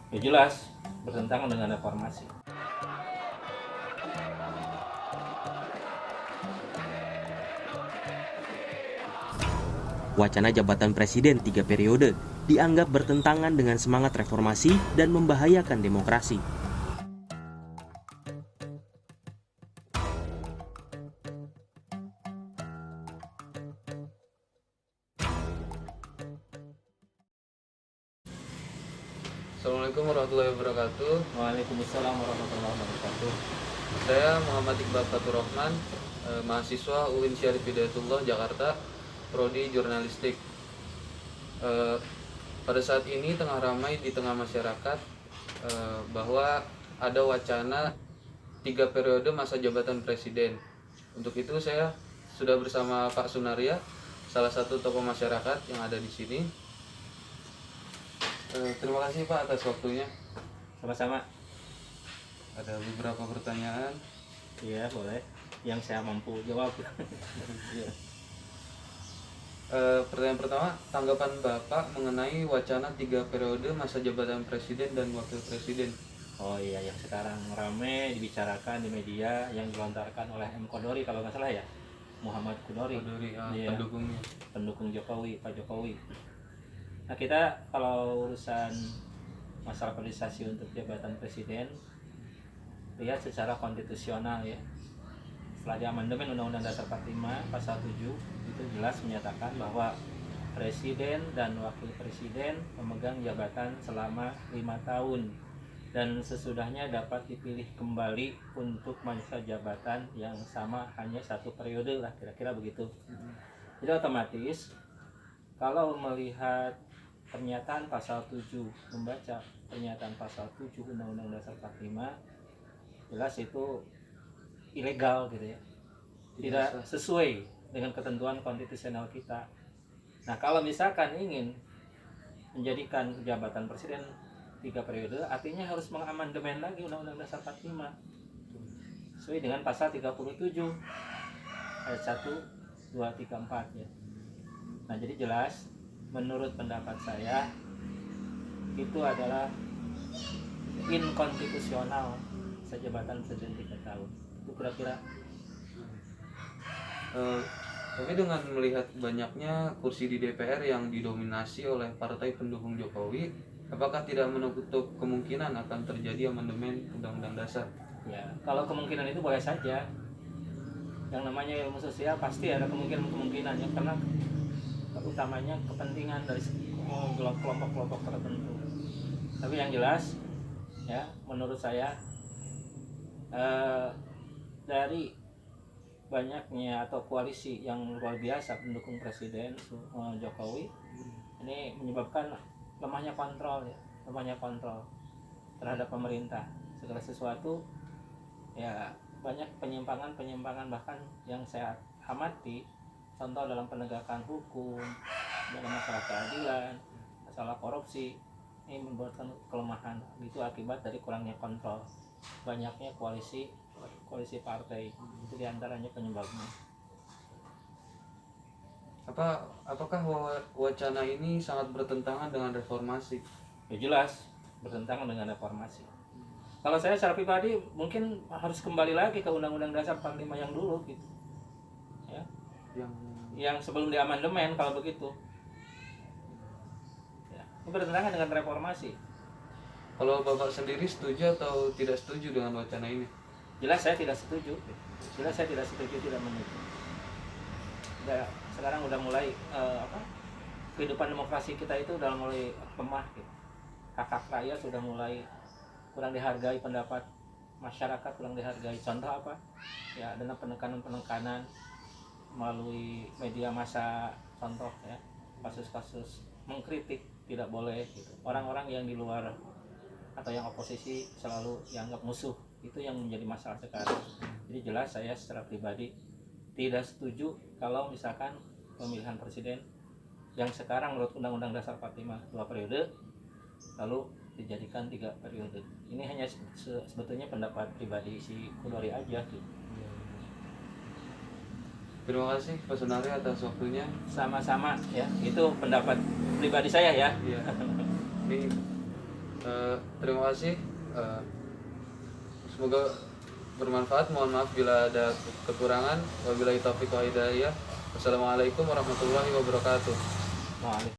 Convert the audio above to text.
Ya jelas bertentangan dengan reformasi. Wacana jabatan presiden 3 periode dianggap bertentangan dengan semangat reformasi dan membahayakan demokrasi. Assalamualaikum warahmatullahi wabarakatuh. Waalaikumsalam warahmatullahi wabarakatuh. Saya Muhammad Iqbal Fatur Rahman, mahasiswa UIN Syarif Hidayatullah Jakarta, prodi jurnalistik. Pada saat ini tengah ramai di tengah masyarakat bahwa ada wacana 3 periode masa jabatan presiden. Untuk itu saya sudah bersama Pak Sunaria, salah satu tokoh masyarakat yang ada di sini. Terima kasih Pak atas waktunya. Sama-sama. Ada beberapa pertanyaan. Iya boleh. Yang saya mampu jawab. Iya. Pertanyaan pertama, tanggapan Bapak mengenai wacana 3 periode masa jabatan presiden dan wakil presiden. Oh iya, yang sekarang rame dibicarakan di media yang dilontarkan oleh M. Kodori kalau nggak salah ya, Muhammad Kodori. Iya, Pendukungnya. pendukung Jokowi, Pak Jokowi. Nah kita kalau urusan masalah kaderisasi untuk jabatan presiden lihat secara konstitusional ya. Setelah di amandemen Undang-Undang Dasar 45 pasal 7 itu jelas menyatakan bahwa presiden dan wakil presiden memegang jabatan selama 5 tahun dan sesudahnya dapat dipilih kembali untuk masa jabatan yang sama hanya 1 periode lah, kira-kira begitu. Jadi otomatis kalau melihat pernyataan pasal 7, membaca pernyataan pasal 7 Undang-Undang Dasar 45, jelas itu ilegal gitu ya, tidak sesuai dengan ketentuan konstitusional kita. Nah kalau misalkan ingin menjadikan jabatan presiden 3 periode, artinya harus mengamandemen lagi Undang-Undang Dasar 45 sesuai dengan pasal 37 ayat 1, 2, 3, 4 ya. Nah jadi jelas menurut pendapat saya itu adalah inkonstitusional sejabatan presiden 3 tahun. Itu kira-kira. Tapi dengan melihat banyaknya kursi di DPR yang didominasi oleh partai pendukung Jokowi, apakah tidak menutup kemungkinan akan terjadi amandemen Undang-Undang Dasar? Ya, kalau kemungkinan itu boleh saja. Yang namanya ilmu sosial pasti ada kemungkinan ya, karena utamanya kepentingan dari kelompok-kelompok tertentu. Tapi yang jelas ya menurut saya dari banyaknya atau koalisi yang luar biasa pendukung presiden Jokowi ini menyebabkan lemahnya kontrol terhadap pemerintah. Segala sesuatu ya banyak penyimpangan bahkan yang saya amati, contoh dalam penegakan hukum, dalam masalah keadilan, masalah korupsi, ini membuatkan kelemahan. Itu akibat dari kurangnya kontrol, banyaknya koalisi partai, itu diantaranya penyebabnya. Apakah wacana ini sangat bertentangan dengan reformasi? Ya jelas bertentangan dengan reformasi. Kalau saya secara pribadi mungkin harus kembali lagi ke Undang-Undang Dasar 45 yang dulu gitu ya, yang sebelum diamandemen kalau begitu ya. Itu bertentangan dengan reformasi. Kalau Bapak sendiri setuju atau tidak setuju dengan wacana ini? Jelas saya tidak setuju, tidak mendukung. Sekarang udah mulai kehidupan demokrasi kita itu udah mulai lemah gitu. Hak rakyat sudah mulai kurang dihargai, pendapat masyarakat kurang dihargai. Contoh apa? Ya dengan penekanan melalui media massa, contoh ya kasus-kasus mengkritik tidak boleh gitu. Orang-orang yang di luar atau yang oposisi selalu dianggap musuh, itu yang menjadi masalah sekarang. Jadi jelas saya secara pribadi tidak setuju kalau misalkan pemilihan presiden yang sekarang menurut Undang-Undang Dasar 45 2 periode lalu dijadikan 3 periode. Ini hanya sebetulnya pendapat pribadi si Kudori aja gitu. Terima kasih Pak Sunari atas waktunya. Sama-sama ya, itu pendapat pribadi saya ya. Iya. Ini Terima kasih. Semoga bermanfaat. Mohon maaf bila ada kekurangan. Wabillahi taufiq wa hidayah. Wassalamualaikum warahmatullahi wabarakatuh. Waalaikumsalam.